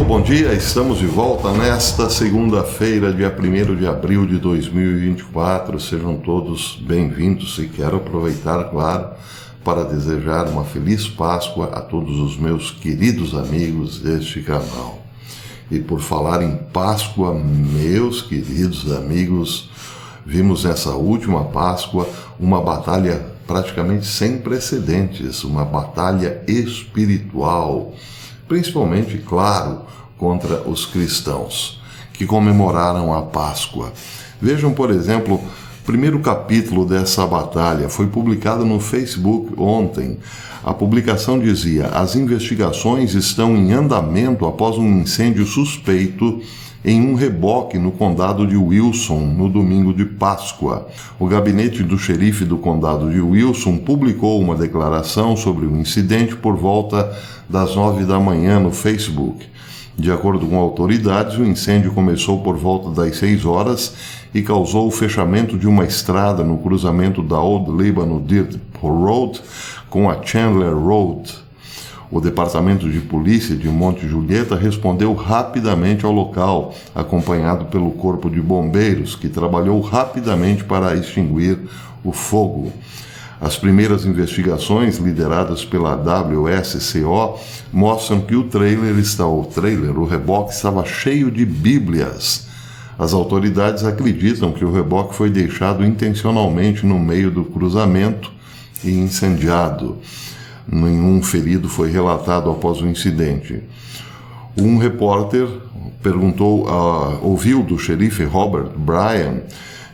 bom dia. Estamos de volta nesta segunda-feira, dia 1º de abril de 2024. Sejam todos bem-vindos e quero aproveitar, claro, para desejar uma feliz Páscoa a todos os meus queridos amigos deste canal. E por falar em Páscoa, meus queridos amigos, vimos nessa última Páscoa uma batalha praticamente sem precedentes, uma batalha espiritual, principalmente, claro, contra os cristãos que comemoraram a Páscoa. Vejam, por exemplo, o primeiro capítulo dessa batalha foi publicado no Facebook ontem. A publicação dizia: as investigações estão em andamento após um incêndio suspeito em um reboque no condado de Wilson, no domingo de Páscoa. O gabinete do xerife do condado de Wilson publicou uma declaração sobre o incidente por volta das 9 da manhã no Facebook. De acordo com autoridades, o incêndio começou por volta das 6 horas e causou o fechamento de uma estrada no cruzamento da Old Lebanon Dirt Road com a Chandler Road. O Departamento de Polícia de Monte Julieta respondeu rapidamente ao local, acompanhado pelo Corpo de Bombeiros, que trabalhou rapidamente para extinguir o fogo. As primeiras investigações, lideradas pela WSCO, mostram que o reboque estava cheio de bíblias. As autoridades acreditam que o reboque foi deixado intencionalmente no meio do cruzamento e incendiado. Nenhum ferido foi relatado após o incidente. Um repórter ouviu do xerife Robert Bryan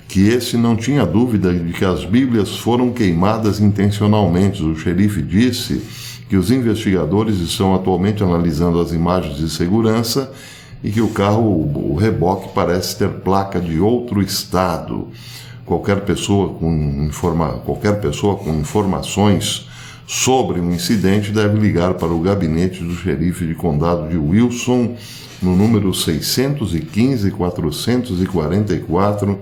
que esse não tinha dúvida de que as Bíblias foram queimadas intencionalmente. O xerife disse que os investigadores estão atualmente analisando as imagens de segurança e que o reboque parece ter placa de outro estado. Qualquer pessoa com informações sobre o incidente deve ligar para o gabinete do xerife de condado de Wilson no número 615-444-1459.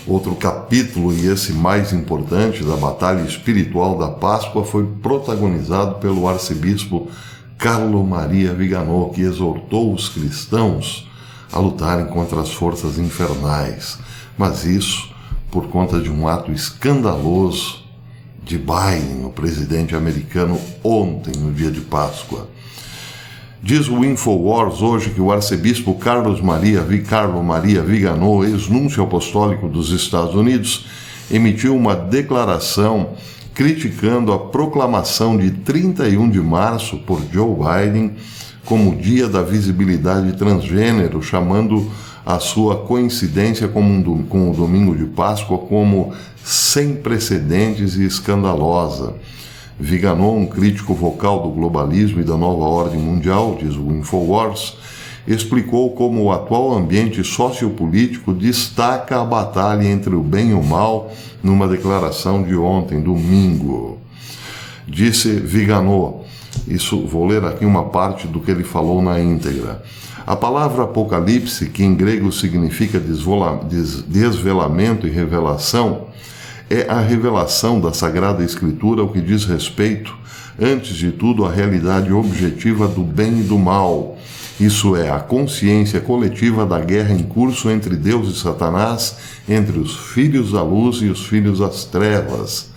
Outro capítulo, e esse mais importante, da batalha espiritual da Páscoa foi protagonizado pelo arcebispo Carlo Maria Viganò, que exortou os cristãos a lutarem contra as forças infernais. Mas isso por conta de um ato escandaloso de Biden, o presidente americano, ontem, no dia de Páscoa. Diz o InfoWars hoje que o arcebispo Carlo Maria Viganò, ex-núncio apostólico dos Estados Unidos, emitiu uma declaração criticando a proclamação de 31 de março por Joe Biden como Dia da Visibilidade Transgênero, chamando a sua coincidência com o domingo de Páscoa como sem precedentes e escandalosa. Viganò, um crítico vocal do globalismo e da nova ordem mundial, diz o InfoWars, explicou como o atual ambiente sociopolítico destaca a batalha entre o bem e o mal numa declaração de ontem, domingo. Disse Viganò, vou ler aqui uma parte do que ele falou na íntegra. A palavra Apocalipse, que em grego significa desvelamento e revelação, é a revelação da Sagrada Escritura, o que diz respeito, antes de tudo, à realidade objetiva do bem e do mal. Isso é, a consciência coletiva da guerra em curso entre Deus e Satanás, entre os filhos da luz e os filhos das trevas.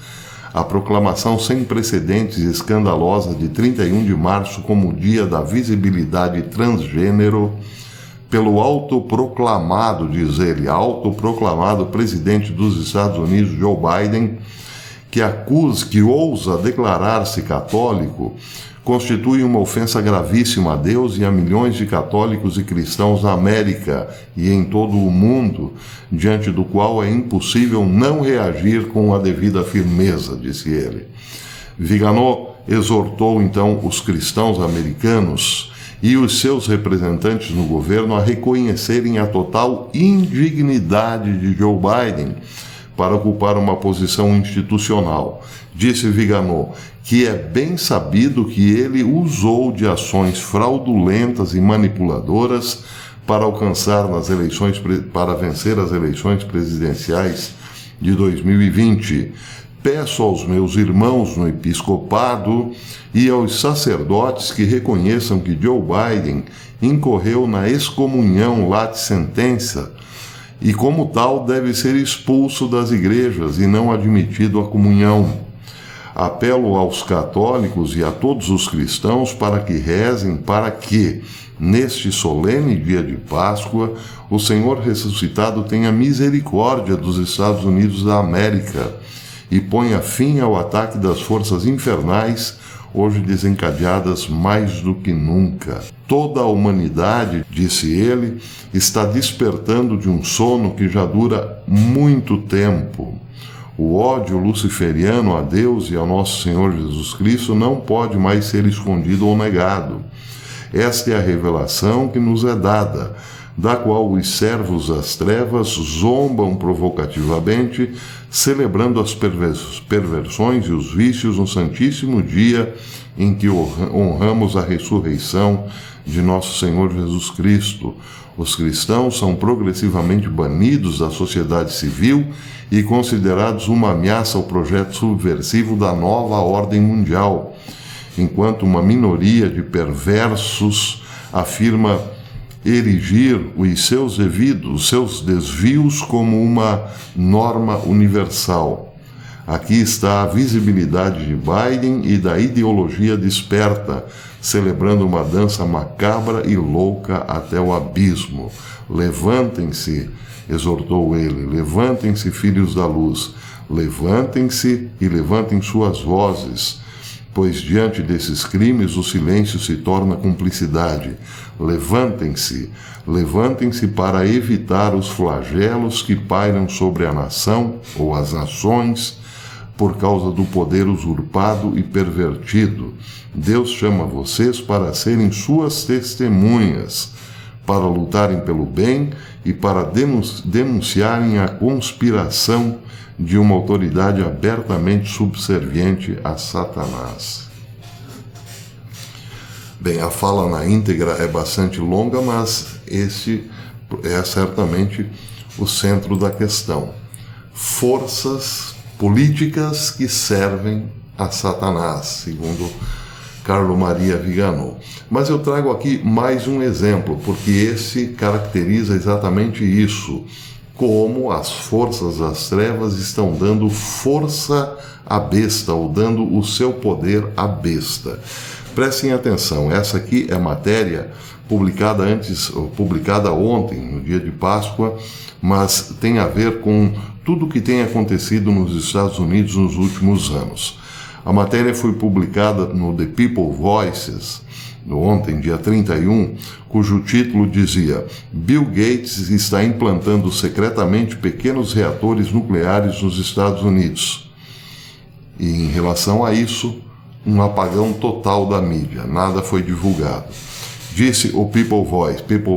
A proclamação sem precedentes e escandalosa de 31 de março como Dia da Visibilidade Transgênero, pelo autoproclamado, diz ele, autoproclamado presidente dos Estados Unidos, Joe Biden, que ousa declarar-se católico, constitui uma ofensa gravíssima a Deus e a milhões de católicos e cristãos na América e em todo o mundo, diante do qual é impossível não reagir com a devida firmeza, disse ele. Viganò exortou então os cristãos americanos e os seus representantes no governo a reconhecerem a total indignidade de Joe Biden para ocupar uma posição institucional. Disse Viganò que é bem sabido que ele usou de ações fraudulentas e manipuladoras para vencer as eleições presidenciais de 2020, peço aos meus irmãos no episcopado e aos sacerdotes que reconheçam que Joe Biden incorreu na excomunhão late sentença e, como tal, deve ser expulso das igrejas e não admitido à comunhão. Apelo aos católicos e a todos os cristãos para que rezem para que, neste solene dia de Páscoa, o Senhor ressuscitado tenha misericórdia dos Estados Unidos da América e ponha fim ao ataque das forças infernais, hoje desencadeadas mais do que nunca. Toda a humanidade, disse ele, está despertando de um sono que já dura muito tempo. O ódio luciferiano a Deus e ao nosso Senhor Jesus Cristo não pode mais ser escondido ou negado. Esta é a revelação que nos é dada, da qual os servos das trevas zombam provocativamente, celebrando as perversões e os vícios no santíssimo dia em que honramos a ressurreição de nosso Senhor Jesus Cristo. Os cristãos são progressivamente banidos da sociedade civil e considerados uma ameaça ao projeto subversivo da nova ordem mundial, enquanto uma minoria de perversos afirma erigir os seus desvios como uma norma universal. Aqui está a visibilidade de Biden e da ideologia desperta, celebrando uma dança macabra e louca até o abismo. Levantem-se, exortou ele, levantem-se, filhos da luz, levantem-se e levantem suas vozes, pois diante desses crimes o silêncio se torna cumplicidade. Levantem-se, levantem-se para evitar os flagelos que pairam sobre a nação ou as nações por causa do poder usurpado e pervertido. Deus chama vocês para serem suas testemunhas, para lutarem pelo bem e para denunciarem a conspiração de uma autoridade abertamente subserviente a Satanás. Bem, a fala na íntegra é bastante longa, mas esse é certamente o centro da questão. Forças políticas que servem a Satanás, segundo Carlo Maria Vigano. Mas eu trago aqui mais um exemplo, porque esse caracteriza exatamente isso, como as forças das trevas estão dando força à besta, ou dando o seu poder à besta. Prestem atenção, essa aqui é matéria publicada ontem, no dia de Páscoa, mas tem a ver com tudo o que tem acontecido nos Estados Unidos nos últimos anos. A matéria foi publicada no The People Voices, ontem, dia 31, cujo título dizia: Bill Gates está implantando secretamente pequenos reatores nucleares nos Estados Unidos. E em relação a isso, um apagão total da mídia, nada foi divulgado. Disse o People's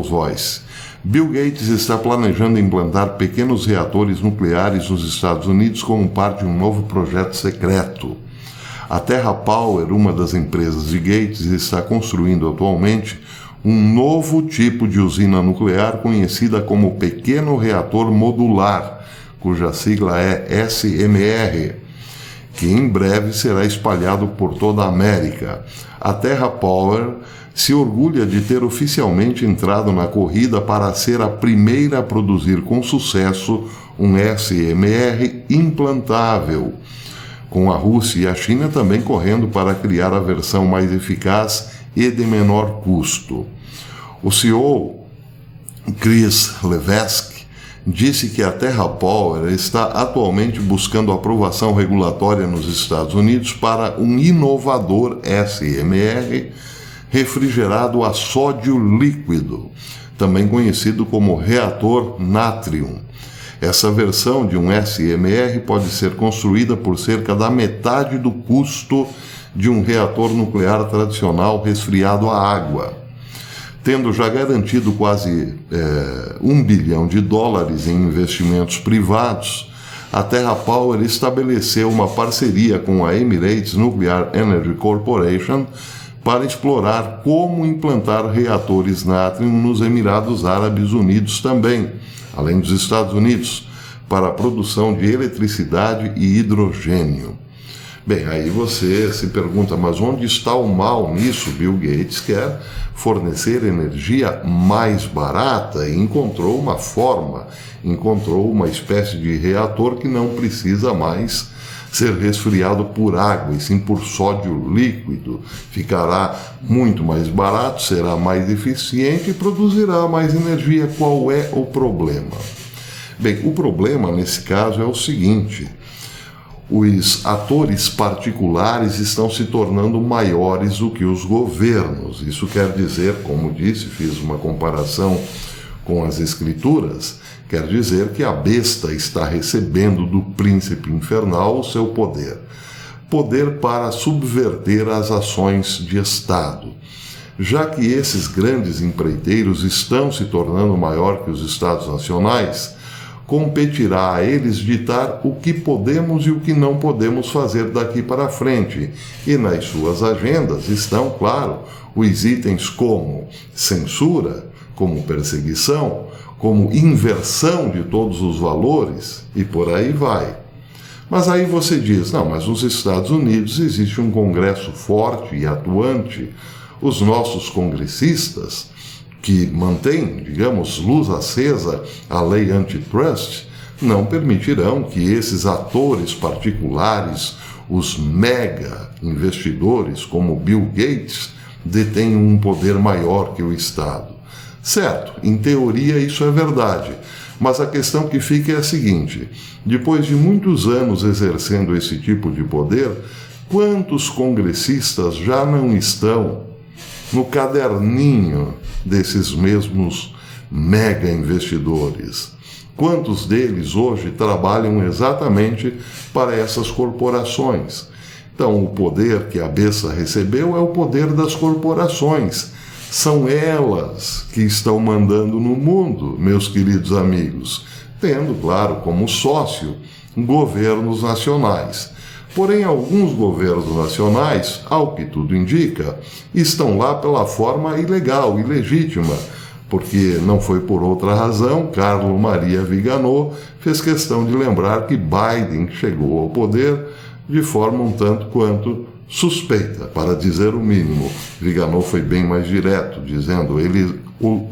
Voice, Bill Gates está planejando implantar pequenos reatores nucleares nos Estados Unidos como parte de um novo projeto secreto. A TerraPower, uma das empresas de Gates, está construindo atualmente um novo tipo de usina nuclear conhecida como Pequeno Reator Modular, cuja sigla é SMR, que em breve será espalhado por toda a América. A TerraPower se orgulha de ter oficialmente entrado na corrida para ser a primeira a produzir com sucesso um SMR implantável, com a Rússia e a China também correndo para criar a versão mais eficaz e de menor custo. O CEO Chris Levesque disse que a TerraPower está atualmente buscando aprovação regulatória nos Estados Unidos para um inovador SMR refrigerado a sódio líquido, também conhecido como reator Natrium. Essa versão de um SMR pode ser construída por cerca da metade do custo de um reator nuclear tradicional resfriado a água. Tendo já garantido quase $1 bilhão em investimentos privados, a TerraPower estabeleceu uma parceria com a Emirates Nuclear Energy Corporation para explorar como implantar reatores Natrium nos Emirados Árabes Unidos também, além dos Estados Unidos, para a produção de eletricidade e hidrogênio. Bem, aí você se pergunta, mas onde está o mal nisso? Bill Gates quer fornecer energia mais barata e encontrou uma forma, encontrou uma espécie de reator que não precisa mais ser resfriado por água e sim por sódio líquido. Ficará muito mais barato, será mais eficiente e produzirá mais energia. Qual é o problema? Bem, o problema nesse caso é o seguinte: os atores particulares estão se tornando maiores do que os governos. Isso quer dizer, como disse, fiz uma comparação com as escrituras, quer dizer que a besta está recebendo do príncipe infernal o seu poder. Poder para subverter as ações de Estado. Já que esses grandes empreiteiros estão se tornando maior que os Estados nacionais, competirá a eles ditar o que podemos e o que não podemos fazer daqui para frente. E nas suas agendas estão, claro, os itens como censura, como perseguição, como inversão de todos os valores e por aí vai. Mas aí você diz, não, mas nos Estados Unidos existe um Congresso forte e atuante. Os nossos congressistas, que mantém, digamos, luz acesa a lei antitrust, não permitirão que esses atores particulares, os mega investidores como Bill Gates, detenham um poder maior que o Estado. Certo, em teoria isso é verdade, mas a questão que fica é a seguinte: depois de muitos anos exercendo esse tipo de poder, quantos congressistas já não estão no caderninho desses mesmos mega investidores? Quantos deles hoje trabalham exatamente para essas corporações? Então, o poder que a besta recebeu é o poder das corporações. São elas que estão mandando no mundo, meus queridos amigos, tendo, claro, como sócio governos nacionais. Porém, alguns governos nacionais, ao que tudo indica, estão lá pela forma ilegal, ilegítima, porque não foi por outra razão. Carlo Maria Viganò fez questão de lembrar que Biden chegou ao poder de forma um tanto quanto suspeita, para dizer o mínimo. Viganò foi bem mais direto, dizendo ele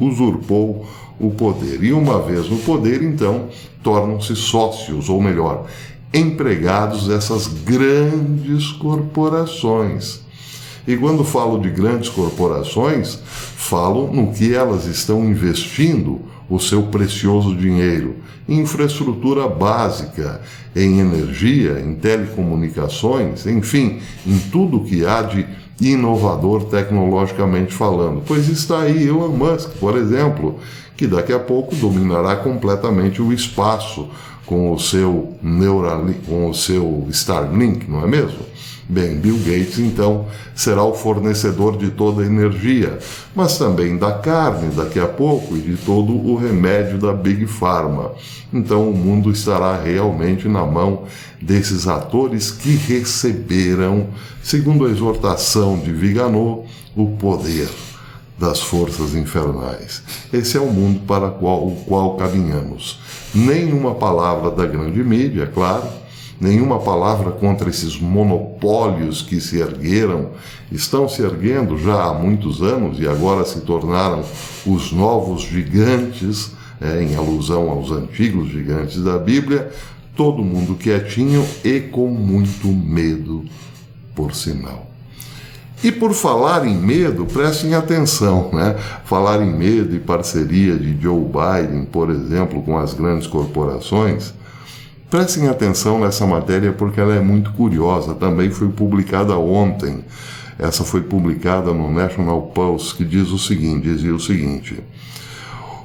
usurpou o poder. E uma vez no poder, então, tornam-se sócios, ou melhor, empregados dessas grandes corporações. E quando falo de grandes corporações, falo no que elas estão investindo o seu precioso dinheiro em infraestrutura básica, em energia, em telecomunicações, enfim, em tudo que há de inovador tecnologicamente falando. Pois está aí Elon Musk, por exemplo, que daqui a pouco dominará completamente o espaço com o seu Neuralink, com o seu Starlink, não é mesmo? Bem, Bill Gates, então, será o fornecedor de toda a energia, mas também da carne daqui a pouco e de todo o remédio da Big Pharma. Então, o mundo estará realmente na mão desses atores que receberam, segundo a exortação de Viganò, o poder das forças infernais. Esse é o mundo para o qual caminhamos. Nenhuma palavra da grande mídia, claro, nenhuma palavra contra esses monopólios que se ergueram, estão se erguendo já há muitos anos e agora se tornaram os novos gigantes, em alusão aos antigos gigantes da Bíblia, todo mundo quietinho e com muito medo, por sinal. E por falar em medo, prestem atenção, né? Falar em medo e parceria de Joe Biden, por exemplo, com as grandes corporações, prestem atenção nessa matéria porque ela é muito curiosa. Também foi publicada ontem. Essa foi publicada no National Post, que dizia o seguinte: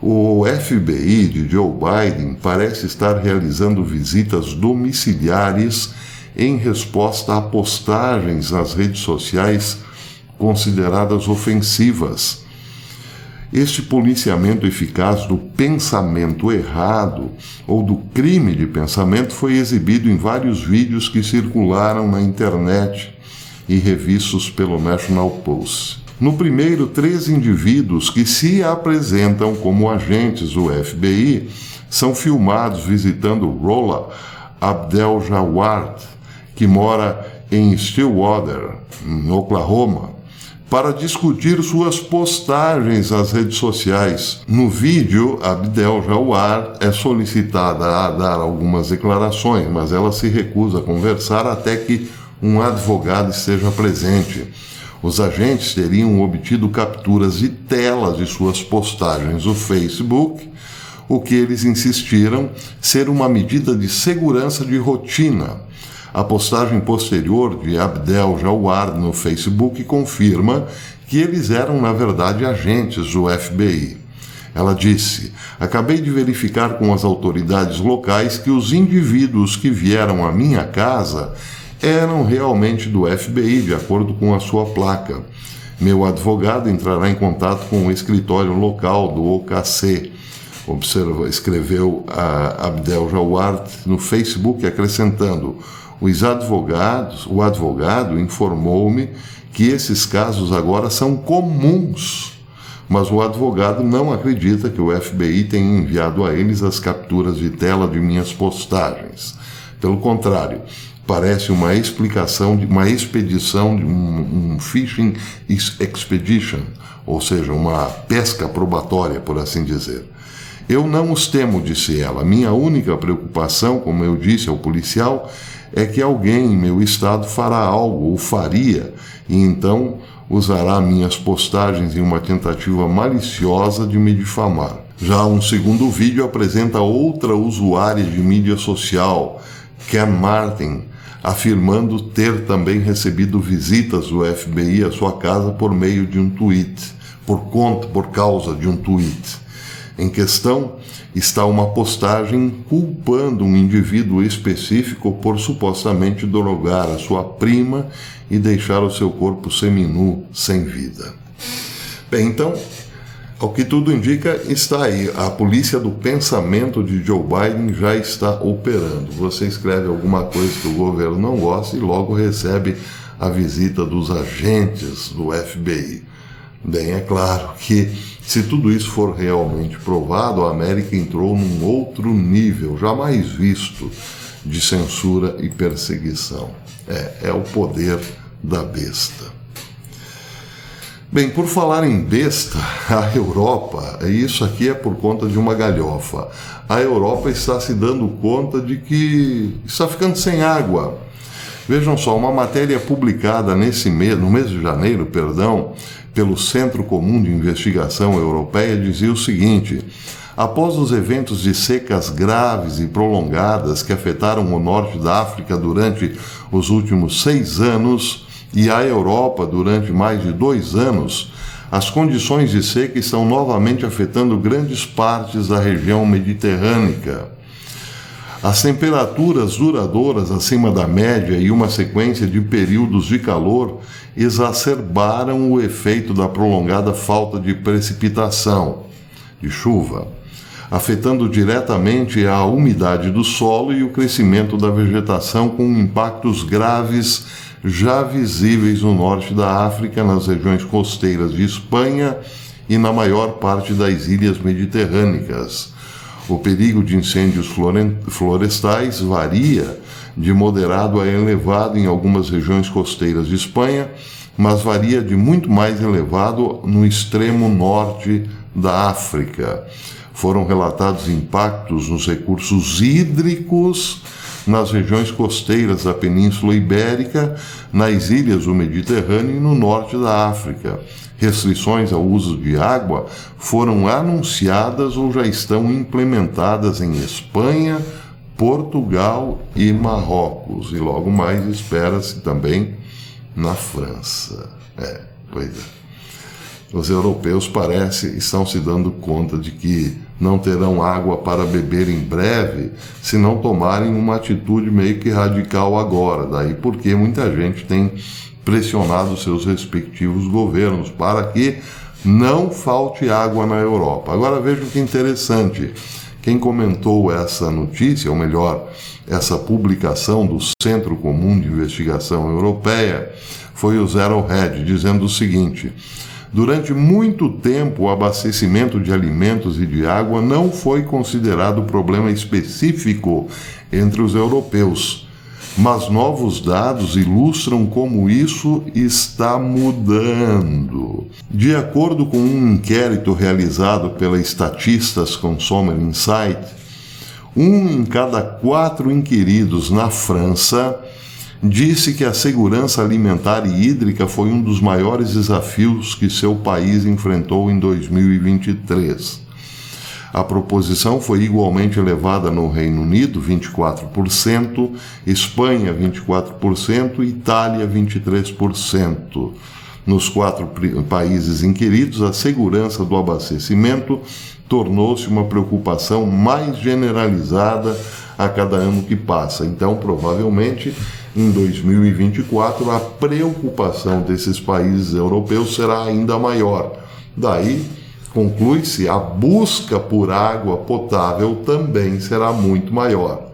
o FBI de Joe Biden parece estar realizando visitas domiciliares em resposta a postagens nas redes sociais consideradas ofensivas. Este policiamento eficaz do pensamento errado ou do crime de pensamento foi exibido em vários vídeos que circularam na internet e revistos pelo National Post. No primeiro, 3 indivíduos que se apresentam como agentes do FBI são filmados visitando Rola Abdeljawad, que mora em Stillwater, em Oklahoma, para discutir suas postagens nas redes sociais. No vídeo, Abdeljawad é solicitada a dar algumas declarações, mas ela se recusa a conversar até que um advogado esteja presente. Os agentes teriam obtido capturas de telas de suas postagens no Facebook, o que eles insistiram ser uma medida de segurança de rotina. A postagem posterior de Abdeljawad no Facebook confirma que eles eram, na verdade, agentes do FBI. Ela disse: "Acabei de verificar com as autoridades locais que os indivíduos que vieram à minha casa eram realmente do FBI, de acordo com a sua placa. Meu advogado entrará em contato com o escritório local do OKC", escreveu Abdeljawad no Facebook, acrescentando: O advogado informou-me que esses casos agora são comuns, mas o advogado não acredita que o FBI tenha enviado a eles as capturas de tela de minhas postagens. Pelo contrário, parece uma expedição de um fishing expedition, ou seja, uma pesca probatória, por assim dizer. Eu não os temo, disse ela. Minha única preocupação, como eu disse ao policial, é que alguém em meu estado fará algo, ou faria, e então usará minhas postagens em uma tentativa maliciosa de me difamar. Já um segundo vídeo apresenta outra usuária de mídia social, Ken Martin, afirmando ter também recebido visitas do FBI à sua casa por meio de um tweet, por causa de um tweet. Em questão está uma postagem culpando um indivíduo específico por supostamente drogar a sua prima e deixar o seu corpo seminu sem vida. Bem, então, ao que tudo indica, está aí. A polícia do pensamento de Joe Biden já está operando. Você escreve alguma coisa que o governo não gosta e logo recebe a visita dos agentes do FBI. Bem, é claro que se tudo isso for realmente provado, a América entrou num outro nível jamais visto de censura e perseguição. É o poder da besta. Bem, por falar em besta, a Europa, isso aqui é por conta de uma galhofa, a Europa está se dando conta de que está ficando sem água. Vejam só, uma matéria publicada no mês de janeiro, pelo Centro Comum de Investigação Europeia dizia o seguinte: após os eventos de secas graves e prolongadas que afetaram o norte da África durante os últimos 6 anos e a Europa durante mais de 2 anos, as condições de seca estão novamente afetando grandes partes da região mediterrânea. As temperaturas duradouras acima da média e uma sequência de períodos de calor exacerbaram o efeito da prolongada falta de precipitação, de chuva, afetando diretamente a umidade do solo e o crescimento da vegetação, com impactos graves já visíveis no norte da África, nas regiões costeiras de Espanha e na maior parte das ilhas mediterrâneas. O perigo de incêndios florestais varia de moderado a elevado em algumas regiões costeiras de Espanha, mas varia de muito mais elevado no extremo norte da África. Foram relatados impactos nos recursos hídricos nas regiões costeiras da Península Ibérica, nas ilhas do Mediterrâneo e no norte da África. Restrições ao uso de água foram anunciadas ou já estão implementadas em Espanha, Portugal e Marrocos. E logo mais espera-se também na França. Pois é. Os europeus estão se dando conta de que não terão água para beber em breve se não tomarem uma atitude meio que radical agora. Daí porque muita gente tem pressionado seus respectivos governos para que não falte água na Europa. Agora vejam que interessante. Quem comentou essa notícia, ou melhor, essa publicação do Centro Comum de Investigação Europeia, foi o Zero Hedge, dizendo o seguinte: Durante muito tempo, o abastecimento de alimentos e de água não foi considerado problema específico entre os europeus, mas novos dados ilustram como isso está mudando. De acordo com um inquérito realizado pela Estatistas Consumer Insight, 1 em cada 4 inquiridos na França disse que a segurança alimentar e hídrica foi um dos maiores desafios que seu país enfrentou em 2023. A proposição foi igualmente elevada no Reino Unido, 24%, Espanha, 24% e Itália, 23%. Nos 4 países inquiridos, a segurança do abastecimento tornou-se uma preocupação mais generalizada a cada ano que passa. Então, provavelmente, em 2024, a preocupação desses países europeus será ainda maior. Daí, conclui-se, a busca por água potável também será muito maior.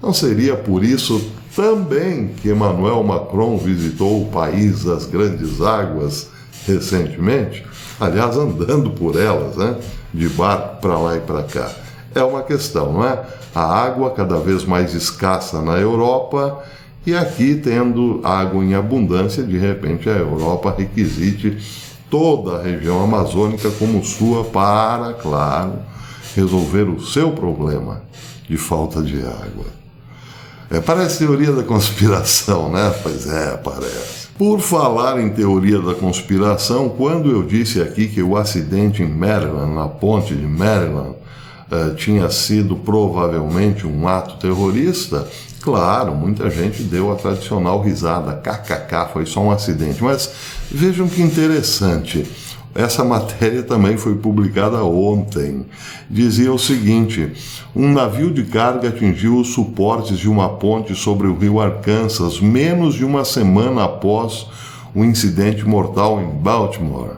Não seria por isso também que Emmanuel Macron visitou o país das grandes águas recentemente? Aliás, andando por elas, né? De barco para lá e para cá. É uma questão, não é? A água cada vez mais escassa na Europa e aqui tendo água em abundância, de repente a Europa requisite toda a região amazônica como sua para, claro, resolver o seu problema de falta de água. Parece teoria da conspiração, né? Pois é, parece. Por falar em teoria da conspiração, quando eu disse aqui que o acidente em Maryland, na ponte de Maryland, tinha sido provavelmente um ato terrorista, claro, muita gente deu a tradicional risada, kkk, foi só um acidente. Mas vejam que interessante, essa matéria também foi publicada ontem. Dizia o seguinte: um navio de carga atingiu os suportes de uma ponte sobre o rio Arkansas menos de uma semana após o incidente mortal em Baltimore.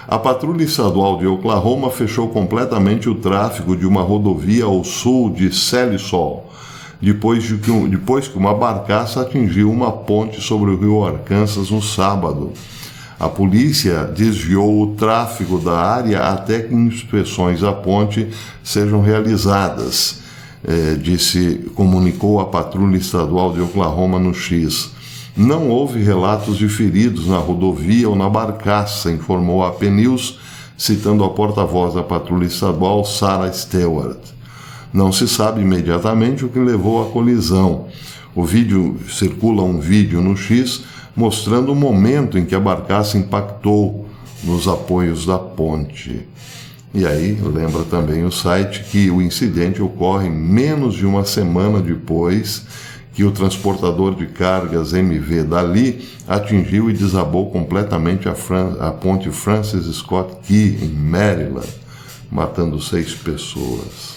A Patrulha Estadual de Oklahoma fechou completamente o tráfego de uma rodovia ao sul de Sallisaw, depois que uma barcaça atingiu uma ponte sobre o rio Arkansas no sábado. A polícia desviou o tráfego da área até que inspeções à ponte sejam realizadas, comunicou a Patrulha Estadual de Oklahoma no X. Não houve relatos de feridos na rodovia ou na barcaça, informou a AP News, citando a porta-voz da Patrulha Estadual, Sarah Stewart. Não se sabe imediatamente o que levou à colisão. Circula um vídeo no X mostrando o momento em que a barcaça impactou nos apoios da ponte. E aí, lembra também o site que o incidente ocorre menos de uma semana depois que o transportador de cargas MV Dali atingiu e desabou completamente a ponte Francis Scott Key, em Maryland, matando 6 pessoas.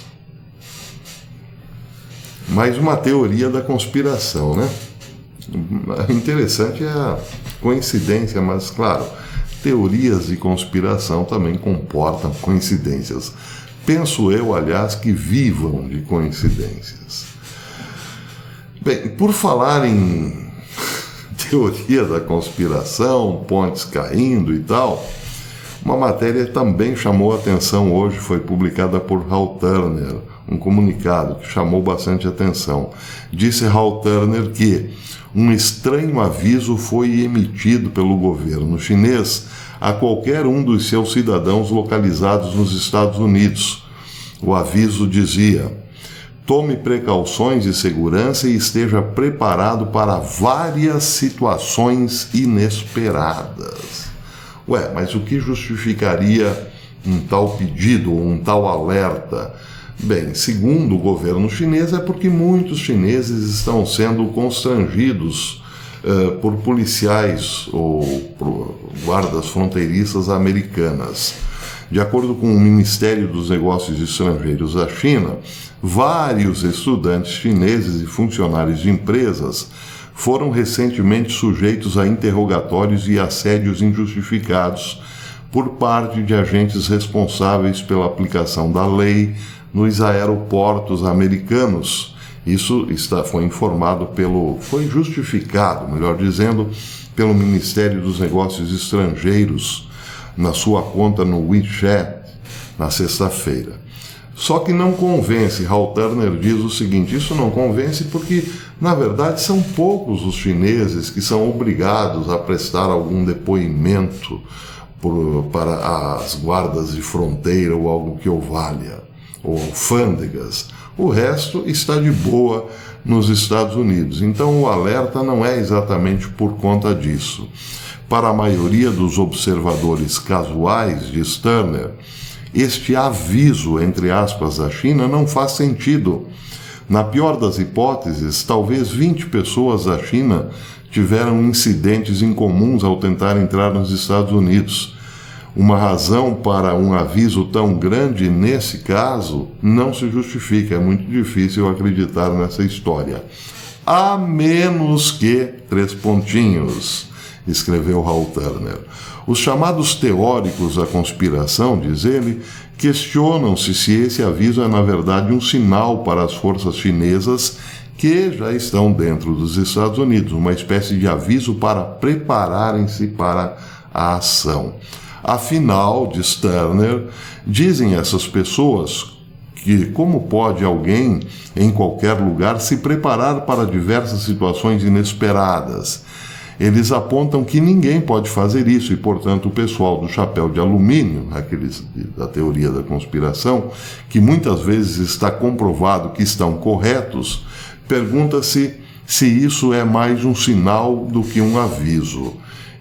Mais uma teoria da conspiração, né? Interessante é a coincidência, mas, claro, teorias de conspiração também comportam coincidências. Penso eu, aliás, que vivam de coincidências. Bem, por falar em teoria da conspiração, pontes caindo e tal, uma matéria também chamou a atenção hoje, foi publicada por Hal Turner, um comunicado que chamou bastante atenção. Disse Hal Turner que um estranho aviso foi emitido pelo governo chinês a qualquer um dos seus cidadãos localizados nos Estados Unidos. O aviso dizia: tome precauções de segurança e esteja preparado para várias situações inesperadas. Ué, mas o que justificaria um tal pedido ou um tal alerta? Bem, segundo o governo chinês, é porque muitos chineses estão sendo constrangidos por policiais ou por guardas fronteiriças americanas. De acordo com o Ministério dos Negócios Estrangeiros da China, vários estudantes chineses e funcionários de empresas foram recentemente sujeitos a interrogatórios e assédios injustificados por parte de agentes responsáveis pela aplicação da lei nos aeroportos americanos. Isso foi justificado, melhor dizendo, pelo Ministério dos Negócios Estrangeiros na sua conta no WeChat na sexta-feira. Só que não convence. Hal Turner diz o seguinte: isso não convence porque, na verdade, são poucos os chineses que são obrigados a prestar algum depoimento para as guardas de fronteira ou algo que o valha, ou alfândegas. O resto está de boa nos Estados Unidos. Então o alerta não é exatamente por conta disso. Para a maioria dos observadores casuais, diz Turner, este aviso, entre aspas, da China não faz sentido. Na pior das hipóteses, talvez 20 pessoas da China tiveram incidentes incomuns ao tentar entrar nos Estados Unidos. Uma razão para um aviso tão grande nesse caso não se justifica. É muito difícil acreditar nessa história. A menos que... escreveu Hal Turner. Os chamados teóricos da conspiração, diz ele, questionam-se se esse aviso é na verdade um sinal para as forças chinesas que já estão dentro dos Estados Unidos, uma espécie de aviso para prepararem-se para a ação. Afinal, diz Turner, dizem essas pessoas que como pode alguém em qualquer lugar se preparar para diversas situações inesperadas? Eles apontam que ninguém pode fazer isso e, portanto, o pessoal do chapéu de alumínio, aqueles da teoria da conspiração, que muitas vezes está comprovado que estão corretos, pergunta-se se isso é mais um sinal do que um aviso.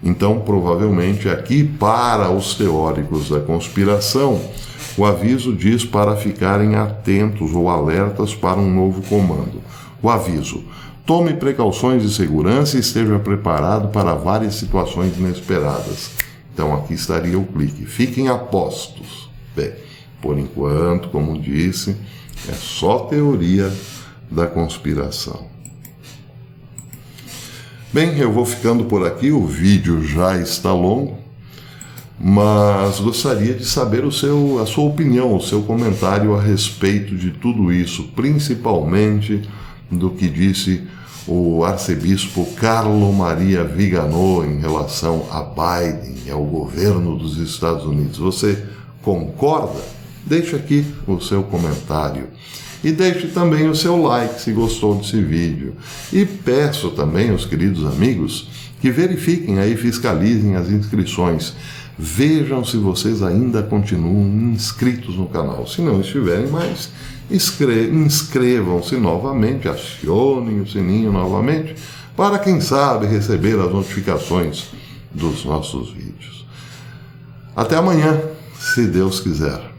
Então, provavelmente aqui, para os teóricos da conspiração, o aviso diz para ficarem atentos ou alertas para um novo comando. O aviso: tome precauções de segurança e esteja preparado para várias situações inesperadas. Então aqui estaria o clique. Fiquem a postos. Bem, por enquanto, como disse, é só teoria da conspiração. Bem, eu vou ficando por aqui, o vídeo já está longo, mas gostaria de saber a sua opinião, o seu comentário a respeito de tudo isso, principalmente do que disse o arcebispo Carlo Maria Vigano em relação a Biden e ao governo dos Estados Unidos. Você concorda? Deixe aqui o seu comentário. E deixe também o seu like se gostou desse vídeo. E peço também aos queridos amigos que verifiquem aí, fiscalizem as inscrições. Vejam se vocês ainda continuam inscritos no canal. Se não estiverem mais, inscrevam-se novamente, acionem o sininho novamente, para quem sabe receber as notificações dos nossos vídeos. Até amanhã, se Deus quiser.